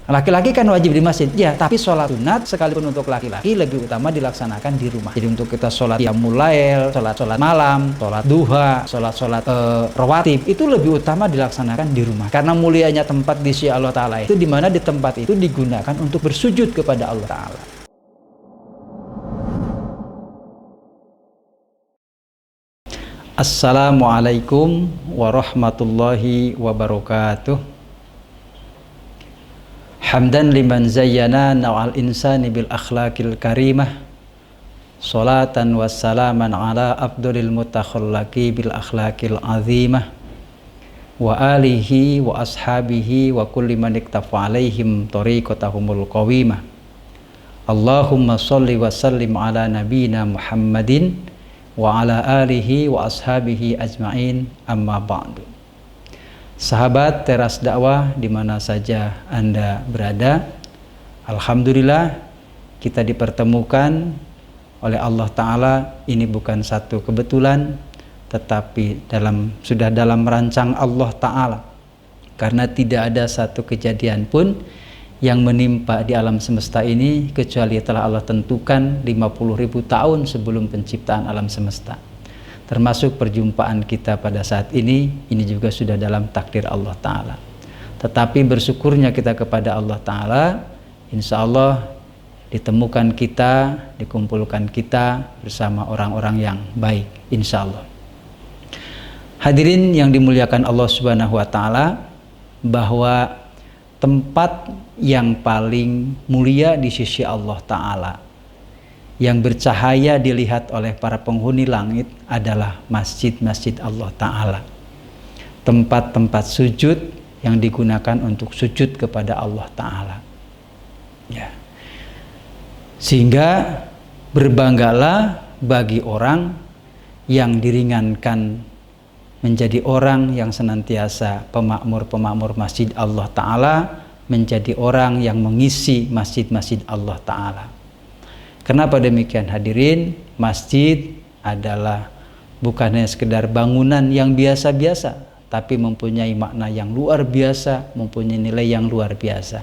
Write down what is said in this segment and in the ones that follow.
Laki-laki kan wajib di masjid, ya, tapi sholat sunat sekalipun untuk laki-laki lebih utama dilaksanakan di rumah. Jadi untuk kita sholat qiyamul lail, sholat malam, sholat duha, sholat rawatib, itu lebih utama dilaksanakan di rumah. Karena mulianya tempat di sisi Allah Ta'ala itu, di mana di tempat itu digunakan untuk bersujud kepada Allah Ta'ala. Assalamualaikum warahmatullahi wabarakatuh. Hamdan liman zayyana naw'al insani bil akhlaqil karimah, salatan wassalaman ala afdolil mutakhallaqi bil akhlaqil azimah, wa alihi wa ashabihi wa kulli man iktafa alaihim tariqatahumul qawimah. Allahumma salli wa sallim ala nabina Muhammadin wa ala alihi wa ashabihi ajma'in, amma ba'du. Sahabat Teras Dakwah di mana saja Anda berada, alhamdulillah kita dipertemukan oleh Allah Ta'ala. Ini bukan satu kebetulan, tetapi sudah dalam rancang Allah Ta'ala. Karena tidak ada satu kejadian pun yang menimpa di alam semesta ini kecuali telah Allah tentukan 50.000 tahun sebelum penciptaan alam semesta. Termasuk perjumpaan kita pada saat ini juga sudah dalam takdir Allah Ta'ala. Tetapi bersyukurnya kita kepada Allah Ta'ala, insya Allah ditemukan kita, dikumpulkan kita bersama orang-orang yang baik, insya Allah. Hadirin yang dimuliakan Allah Subhanahu wa Ta'ala, bahwa tempat yang paling mulia di sisi Allah Ta'ala, yang bercahaya dilihat oleh para penghuni langit adalah masjid-masjid Allah Ta'ala. Tempat-tempat sujud yang digunakan untuk sujud kepada Allah Ta'ala. Ya. Sehingga berbanggalah bagi orang yang diringankan menjadi orang yang senantiasa pemakmur-pemakmur masjid Allah Ta'ala, menjadi orang yang mengisi masjid-masjid Allah Ta'ala. Kenapa demikian hadirin? Masjid adalah bukan hanya sekedar bangunan yang biasa-biasa, tapi mempunyai makna yang luar biasa, mempunyai nilai yang luar biasa.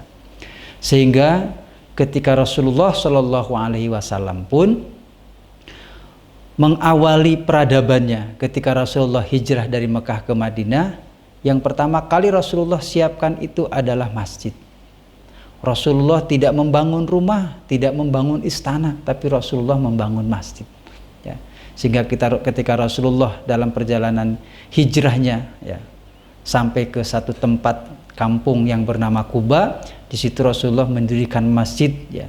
Sehingga ketika Rasulullah Shallallahu Alaihi Wasallam pun mengawali peradabannya, ketika Rasulullah hijrah dari Mekah ke Madinah, yang pertama kali Rasulullah siapkan itu adalah masjid. Rasulullah tidak membangun rumah, tidak membangun istana, tapi Rasulullah membangun masjid. Ya. Sehingga ketika Rasulullah dalam perjalanan hijrahnya, ya, sampai ke satu tempat kampung yang bernama Kuba, di situ Rasulullah mendirikan masjid, ya,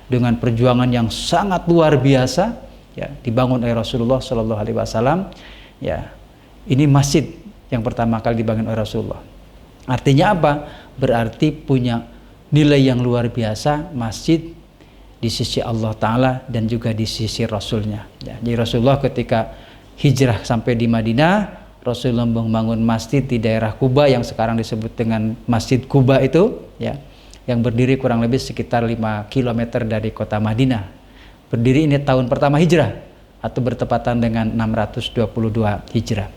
dengan perjuangan yang sangat luar biasa, ya, dibangun oleh Rasulullah Shallallahu Alaihi Wasallam. Ya, ini masjid yang pertama kali dibangun oleh Rasulullah. Artinya apa? Berarti punya nilai yang luar biasa masjid di sisi Allah Ta'ala dan juga di sisi Rasulnya. Ya, jadi Rasulullah ketika hijrah sampai di Madinah, Rasulullah membangun masjid di daerah Kuba yang sekarang disebut dengan Masjid Kuba itu, ya, yang berdiri kurang lebih sekitar 5 km dari kota Madinah. Berdiri ini tahun pertama hijrah atau bertepatan dengan 622 hijrah.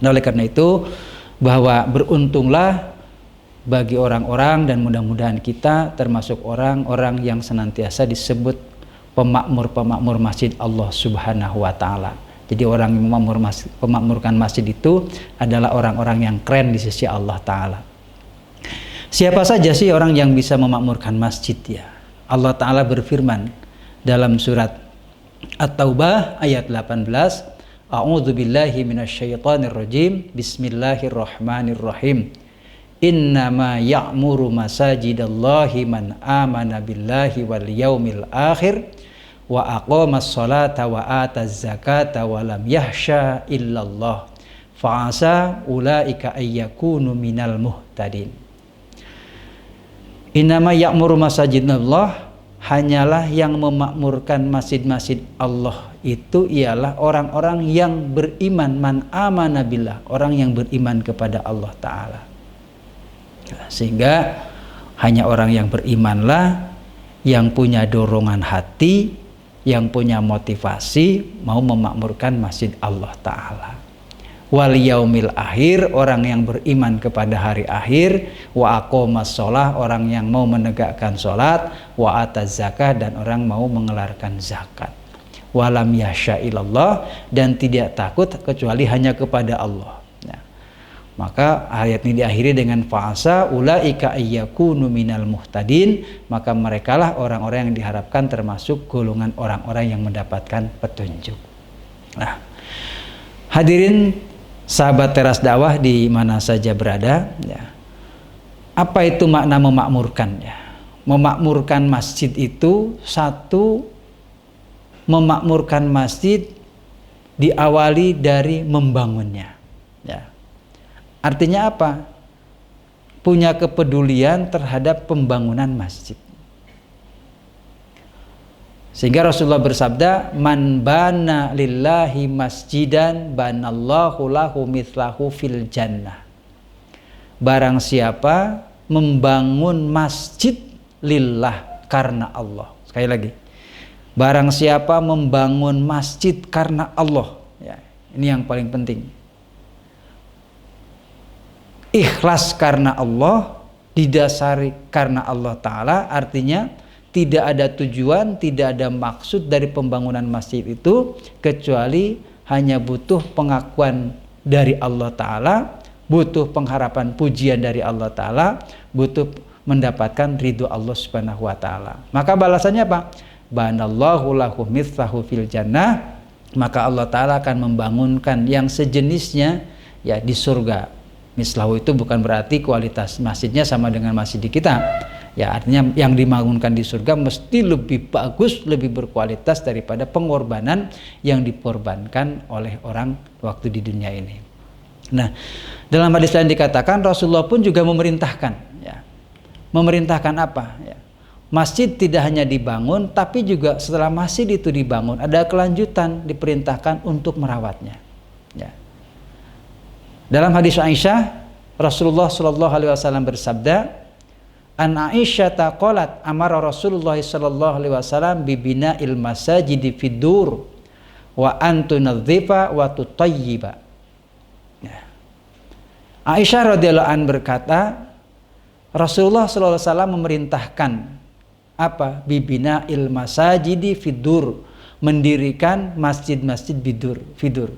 Nah, oleh karena itu bahwa beruntunglah bagi orang-orang, dan mudah-mudahan kita termasuk orang-orang yang senantiasa disebut pemakmur-pemakmur masjid Allah Subhanahu wa Ta'ala. Jadi orang yang memakmurkan masjid itu adalah orang-orang yang keren di sisi Allah Ta'ala. Siapa saja sih orang yang bisa memakmurkan masjid, ya? Allah Ta'ala berfirman dalam surat At-Taubah ayat 18, A'udzubillahi minasyaitonirrajim, Bismillahirrahmanirrahim. Innama ya'muru masajidallahi man amana billahi wal yaumil akhir wa aqamas salata wa ataz zakata wa lam yahsha illallah fa'asa ulaika ayyakunu minal muhtadin. Innama ya'muru masajidallah, hanyalah yang memakmurkan masjid-masjid Allah itu ialah orang-orang yang beriman, man amana billah, orang yang beriman kepada Allah Ta'ala. Sehingga hanya orang yang berimanlah yang punya dorongan hati, yang punya motivasi mau memakmurkan masjid Allah Ta'ala. wal yaumil akhir, orang yang beriman kepada hari akhir, wa aqomas sholah, orang yang mau menegakkan sholat, wa ataz zakah, dan orang mau mengeluarkan zakat. Walam yasha ilallah, dan tidak takut kecuali hanya kepada Allah. Nah, maka ayat ini diakhiri dengan fa'asa ulaika ayyakunu minal muhtadin, maka merekalah orang-orang yang diharapkan termasuk golongan orang-orang yang mendapatkan petunjuk. Nah, hadirin sahabat Teras Dakwah di mana saja berada, ya. Apa itu makna memakmurkan, ya? Memakmurkan masjid itu, satu, memakmurkan masjid diawali dari membangunnya, ya. Artinya apa? Punya kepedulian terhadap pembangunan masjid. Sehingga Rasulullah bersabda, man bana lillahi masjidan banallahu lahu mithlahu fil jannah. Barang siapa membangun masjid lillah, karena Allah. Sekali lagi, barang siapa membangun masjid karena Allah, ya, ini yang paling penting. Ikhlas karena Allah, didasari karena Allah Ta'ala, artinya tidak ada tujuan, tidak ada maksud dari pembangunan masjid itu kecuali hanya butuh pengakuan dari Allah Ta'ala, butuh pengharapan pujian dari Allah Ta'ala, butuh mendapatkan ridho Allah Subhanahu wa Ta'ala. Maka balasannya apa? Banallahu lahu mithlahu fil jannah, maka Allah Ta'ala akan membangunkan yang sejenisnya, ya, di surga. Mislahu itu bukan berarti kualitas masjidnya sama dengan masjid di kita, ya, artinya yang dibangunkan di surga mesti lebih bagus, lebih berkualitas daripada pengorbanan yang dikorbankan oleh orang waktu di dunia ini. Nah, dalam hadis lain dikatakan Rasulullah pun juga memerintahkan, ya, memerintahkan apa, ya, masjid tidak hanya dibangun, tapi juga setelah masjid itu dibangun ada kelanjutan, diperintahkan untuk merawatnya, ya. Dalam hadis Aisyah, Rasulullah Shallallahu Alaihi Wasallam bersabda, an Aisyah taqolat amara Rasulullah Shallallahu Alaihi Wasallam bibina il masajidi fidur wa antunadhifa wa tutayyiba. Aisyah radhiyallahu an berkata, Rasulullah Shallallahu Alaihi Wasallam memerintahkan apa? Bibina il masajidi fidur, mendirikan masjid-masjid fidur.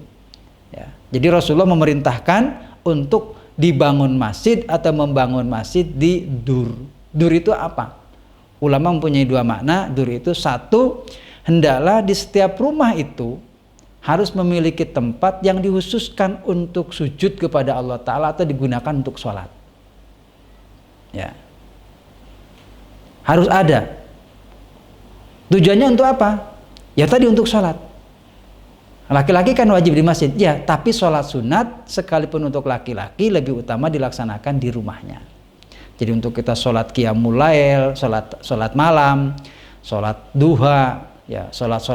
Ya. Jadi Rasulullah memerintahkan untuk dibangun masjid atau membangun masjid di dur. Dur itu apa? Ulama mempunyai dua makna. Dur itu, satu, hendaklah di setiap rumah itu harus memiliki tempat yang dikhususkan untuk sujud kepada Allah Ta'ala atau digunakan untuk sholat. Ya. Harus ada. Tujuannya untuk apa? Ya tadi, untuk sholat. Laki-laki kan wajib di masjid, ya, tapi sholat sunat sekalipun untuk laki-laki lebih utama dilaksanakan di rumahnya. Jadi untuk kita sholat qiyamul lail, sholat malam, sholat duha, ya, sholat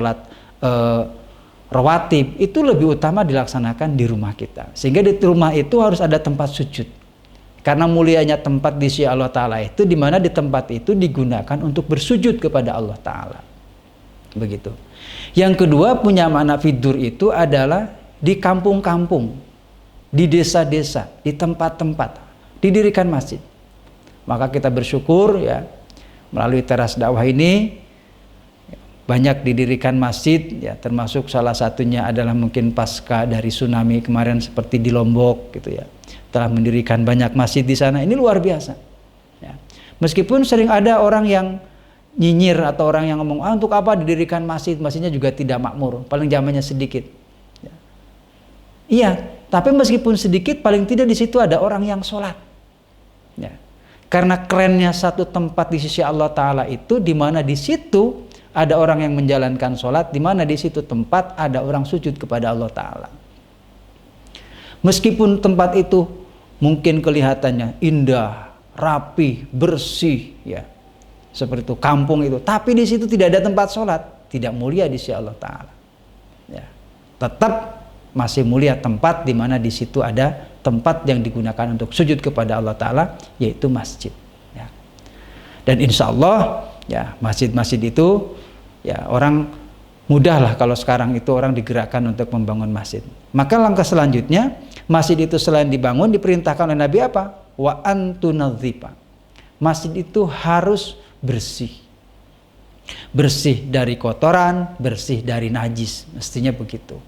rawatib, itu lebih utama dilaksanakan di rumah kita. Sehingga di rumah itu harus ada tempat sujud. Karena mulianya tempat di sisi Allah Ta'ala itu, di mana di tempat itu digunakan untuk bersujud kepada Allah Ta'ala. Begitu. Yang kedua, punya makna fidur itu adalah di kampung-kampung, di desa-desa, di tempat-tempat didirikan masjid. Maka kita bersyukur, ya, melalui Teras Dakwah ini banyak didirikan masjid, ya, termasuk salah satunya adalah mungkin pasca dari tsunami kemarin seperti di Lombok, gitu ya, telah mendirikan banyak masjid di sana. Ini luar biasa, ya. Meskipun sering ada orang yang nyinyir atau orang yang ngomong, untuk apa didirikan masjid, masjidnya juga tidak makmur, paling jamannya sedikit, ya. Iya, tapi meskipun sedikit, paling tidak di situ ada orang yang sholat, ya. Karena kerennya satu tempat di sisi Allah Ta'ala itu, di mana di situ ada orang yang menjalankan sholat, di mana di situ tempat ada orang sujud kepada Allah Ta'ala. Meskipun tempat itu mungkin kelihatannya indah, rapi, bersih, ya, seperti itu kampung itu, tapi di situ tidak ada tempat sholat, tidak mulia di sisi Allah Ta'ala, ya. Tetap masih mulia tempat di mana di situ ada tempat yang digunakan untuk sujud kepada Allah Ta'ala, yaitu masjid, ya. Dan insya Allah, ya, masjid-masjid itu, ya, orang mudah lah kalau sekarang itu orang digerakkan untuk membangun masjid. Maka langkah selanjutnya Masjid itu selain dibangun diperintahkan oleh Nabi apa? Wa antunadzifa. Masjid itu harus bersih. Bersih dari kotoran, bersih dari najis, mestinya begitu.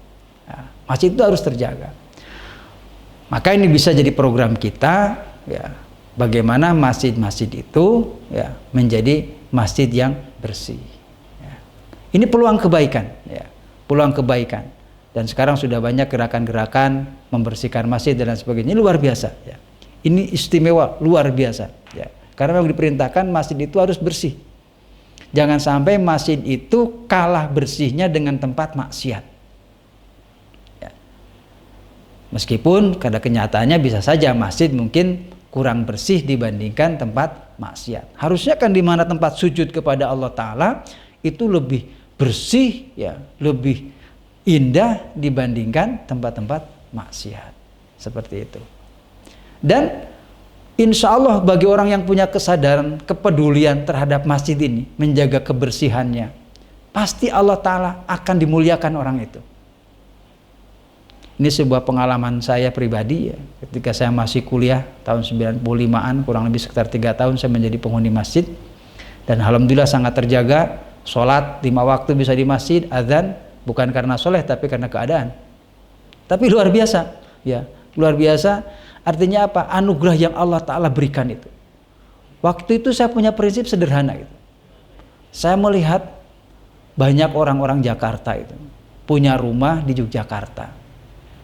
Nah, masjid itu harus terjaga. Maka ini bisa jadi program kita, ya, bagaimana masjid-masjid itu ya menjadi masjid yang bersih. Ya. Ini peluang kebaikan, ya, peluang kebaikan. Dan sekarang sudah banyak gerakan-gerakan membersihkan masjid dan lain sebagainya. Ini luar biasa. Ya. Ini istimewa, luar biasa. Ya. Karena memang diperintahkan masjid itu harus bersih. Jangan sampai masjid itu kalah bersihnya dengan tempat maksiat. Ya. Meskipun pada kenyataannya bisa saja masjid mungkin kurang bersih dibandingkan tempat maksiat. Harusnya kan di mana tempat sujud kepada Allah Ta'ala itu lebih bersih, ya, lebih indah dibandingkan tempat-tempat maksiat. Seperti itu. Dan insya Allah bagi orang yang punya kesadaran, kepedulian terhadap masjid ini, menjaga kebersihannya, pasti Allah Ta'ala akan dimuliakan orang itu. Ini sebuah pengalaman saya pribadi, ya. Ketika saya masih kuliah tahun 95-an, kurang lebih sekitar 3 tahun saya menjadi penghuni masjid. Dan alhamdulillah sangat terjaga, sholat 5 waktu bisa di masjid, azan bukan karena soleh tapi karena keadaan. Tapi luar biasa, ya, luar biasa. Artinya apa? Anugerah yang Allah Ta'ala berikan itu. Waktu itu saya punya prinsip sederhana gitu. Saya melihat banyak orang-orang Jakarta itu punya rumah di Yogyakarta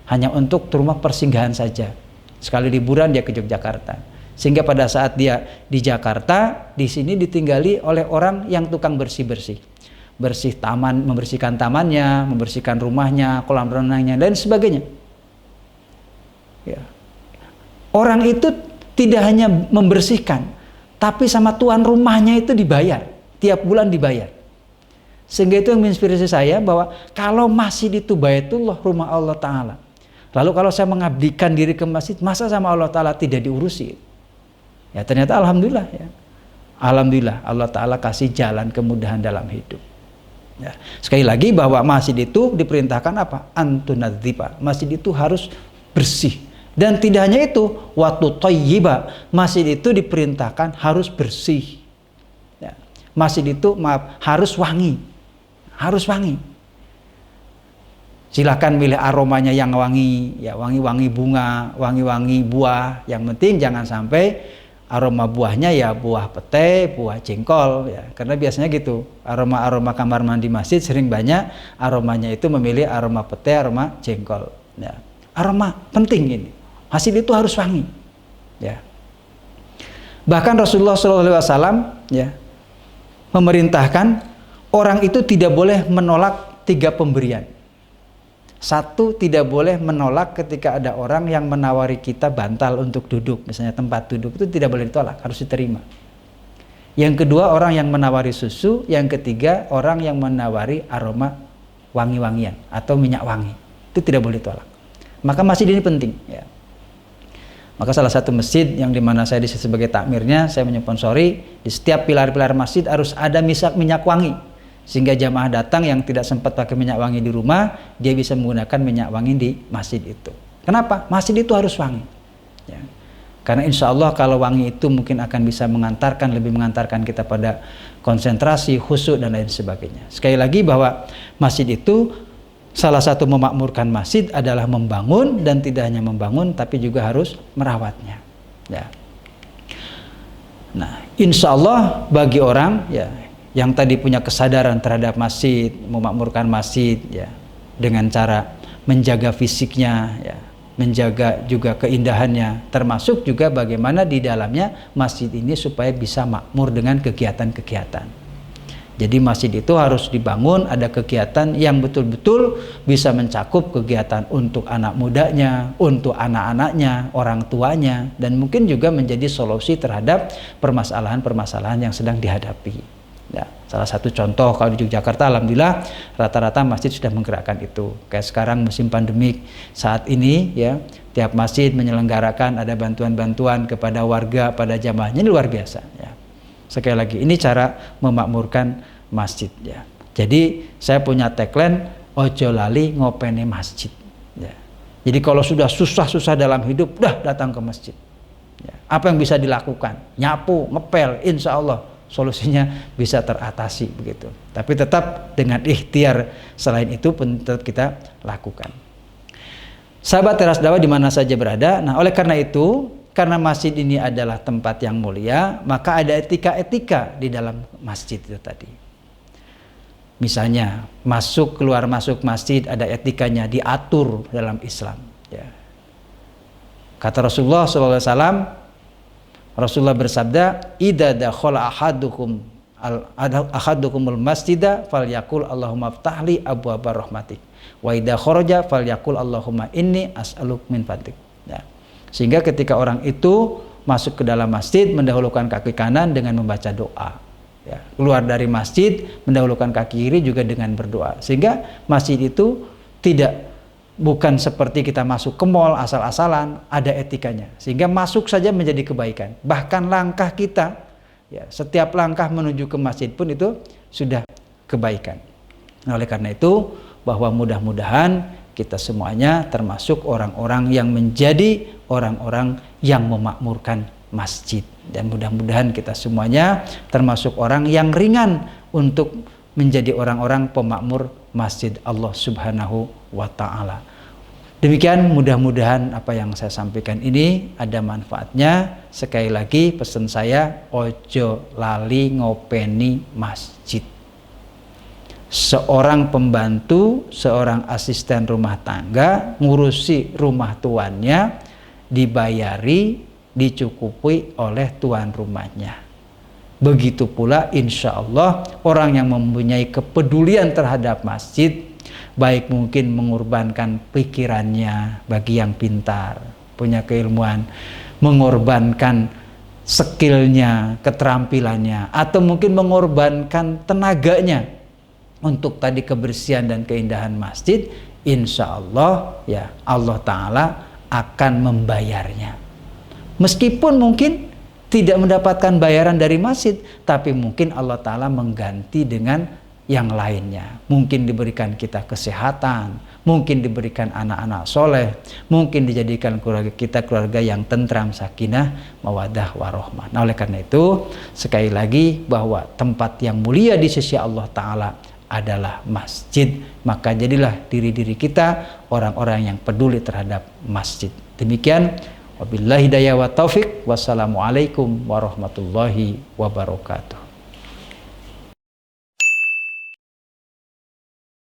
hanya untuk rumah persinggahan saja. Sekali liburan dia ke Yogyakarta. Sehingga pada saat dia di Jakarta, di sini ditinggali oleh orang yang tukang bersih-bersih. Bersih taman, membersihkan tamannya, membersihkan rumahnya, kolam renangnya dan sebagainya. Ya. Orang itu tidak hanya membersihkan, tapi sama tuan rumahnya itu dibayar, tiap bulan dibayar. Sehingga itu yang menginspirasi saya bahwa kalau masjid itu Baitullah, rumah Allah Ta'ala. Lalu kalau saya mengabdikan diri ke masjid, masa sama Allah Ta'ala tidak diurusi? Ya ternyata alhamdulillah, ya. Alhamdulillah Allah Ta'ala kasih jalan kemudahan dalam hidup. Ya. Sekali lagi bahwa masjid itu diperintahkan apa? Antunadzifa. Masjid itu harus bersih. Dan tidak hanya itu, waktu thayyiba, masjid itu diperintahkan harus bersih. Ya. Masjid itu harus wangi. Harus wangi. Silakan milih aromanya yang wangi, ya, wangi-wangi bunga, wangi-wangi buah. Yang penting jangan sampai aroma buahnya ya buah pete, buah jengkol, ya. Karena biasanya gitu, aroma-aroma kamar mandi masjid sering banyak aromanya itu memilih aroma pete, aroma jengkol. Ya. Aroma penting ini. Masjid itu harus wangi. Ya. Bahkan Rasulullah SAW ya, memerintahkan orang itu tidak boleh menolak 3 pemberian. 1, tidak boleh menolak ketika ada orang yang menawari kita bantal untuk duduk, misalnya tempat duduk, itu tidak boleh ditolak, harus diterima. Yang kedua, orang yang menawari susu. Yang ketiga, orang yang menawari aroma wangi-wangian atau minyak wangi, itu tidak boleh ditolak. Maka masjid ini penting, ya. Maka salah satu masjid yang dimana saya disini sebagai takmirnya, saya menyponsori di setiap pilar-pilar masjid harus ada minyak wangi. Sehingga jamaah datang yang tidak sempat pakai minyak wangi di rumah, dia bisa menggunakan minyak wangi di masjid itu. Kenapa? Masjid itu harus wangi. Ya. Karena insya Allah kalau wangi itu mungkin akan bisa lebih mengantarkan kita pada konsentrasi, khusyuk dan lain sebagainya. Sekali lagi bahwa masjid itu salah satu memakmurkan masjid adalah membangun, dan tidak hanya membangun tapi juga harus merawatnya. Ya. Nah, insya Allah bagi orang ya yang tadi punya kesadaran terhadap masjid, memakmurkan masjid ya, dengan cara menjaga fisiknya ya, menjaga juga keindahannya, termasuk juga bagaimana di dalamnya masjid ini supaya bisa makmur dengan kegiatan-kegiatan. Jadi masjid itu harus dibangun, ada kegiatan yang betul-betul bisa mencakup kegiatan untuk anak mudanya, untuk anak-anaknya, orang tuanya, dan mungkin juga menjadi solusi terhadap permasalahan-permasalahan yang sedang dihadapi. Ya, salah satu contoh kalau di Yogyakarta, alhamdulillah rata-rata masjid sudah menggerakkan itu. Kayak sekarang musim pandemik saat ini ya, tiap masjid menyelenggarakan ada bantuan-bantuan kepada warga, pada jamaahnya, ini luar biasa ya. Sekali lagi ini cara memakmurkan masjid ya. Jadi saya punya tagline ojo lali ngopeni masjid ya. Jadi kalau sudah susah-susah dalam hidup, dah datang ke masjid. Ya. Apa yang bisa dilakukan? Nyapu, ngepel, insya Allah solusinya bisa teratasi begitu. Tapi tetap dengan ikhtiar selain itu pun tetap kita lakukan. Sahabat Teras Dakwah di mana saja berada. Nah, oleh karena itu, karena masjid ini adalah tempat yang mulia, maka ada etika-etika di dalam masjid itu tadi. Misalnya masuk keluar masuk masjid ada etikanya, diatur dalam Islam. Ya. Kata Rasulullah SAW, Rasulullah bersabda, "Idza dakhala ahadukumul masjida falyaqul Allahumma ftahli abwaaba rahmatik wa idza kharaja falyaqul Allahumma inni as'aluk min fadlik." Ya. Sehingga ketika orang itu masuk ke dalam masjid mendahulukan kaki kanan dengan membaca doa. Ya, keluar dari masjid mendahulukan kaki kiri juga dengan berdoa, sehingga masjid itu bukan seperti kita masuk ke mall asal-asalan, ada etikanya, sehingga masuk saja menjadi kebaikan. Bahkan langkah kita, ya, setiap langkah menuju ke masjid pun itu sudah kebaikan. Nah, oleh karena itu bahwa mudah-mudahan kita semuanya termasuk orang-orang yang menjadi orang-orang yang memakmurkan masjid, dan mudah-mudahan kita semuanya termasuk orang yang ringan untuk menjadi orang-orang pemakmur masjid Allah Subhanahu wa Ta'ala. Demikian, mudah-mudahan apa yang saya sampaikan ini ada manfaatnya. Sekali lagi pesan saya, ojo lali ngopeni masjid. Seorang pembantu, seorang asisten rumah tangga ngurusi rumah tuannya, dibayari, dicukupi oleh tuan rumahnya. Begitu pula insya Allah orang yang mempunyai kepedulian terhadap masjid, baik mungkin mengorbankan pikirannya bagi yang pintar, punya keilmuan, mengorbankan skillnya, keterampilannya, atau mungkin mengorbankan tenaganya untuk tadi kebersihan dan keindahan masjid, insya Allah ya Allah Ta'ala akan membayarnya. Meskipun mungkin tidak mendapatkan bayaran dari masjid, tapi mungkin Allah Ta'ala mengganti dengan yang lainnya. Mungkin diberikan kita kesehatan, mungkin diberikan anak-anak soleh, mungkin dijadikan keluarga kita keluarga yang tentram, sakinah, mawaddah, warohmah. Nah, oleh karena itu, sekali lagi bahwa tempat yang mulia di sisi Allah Ta'ala adalah masjid. Maka jadilah diri-diri kita orang-orang yang peduli terhadap masjid. Demikian. Wabillahi hidayah wa taufik. Wassalamualaikum warahmatullahi wabarakatuh.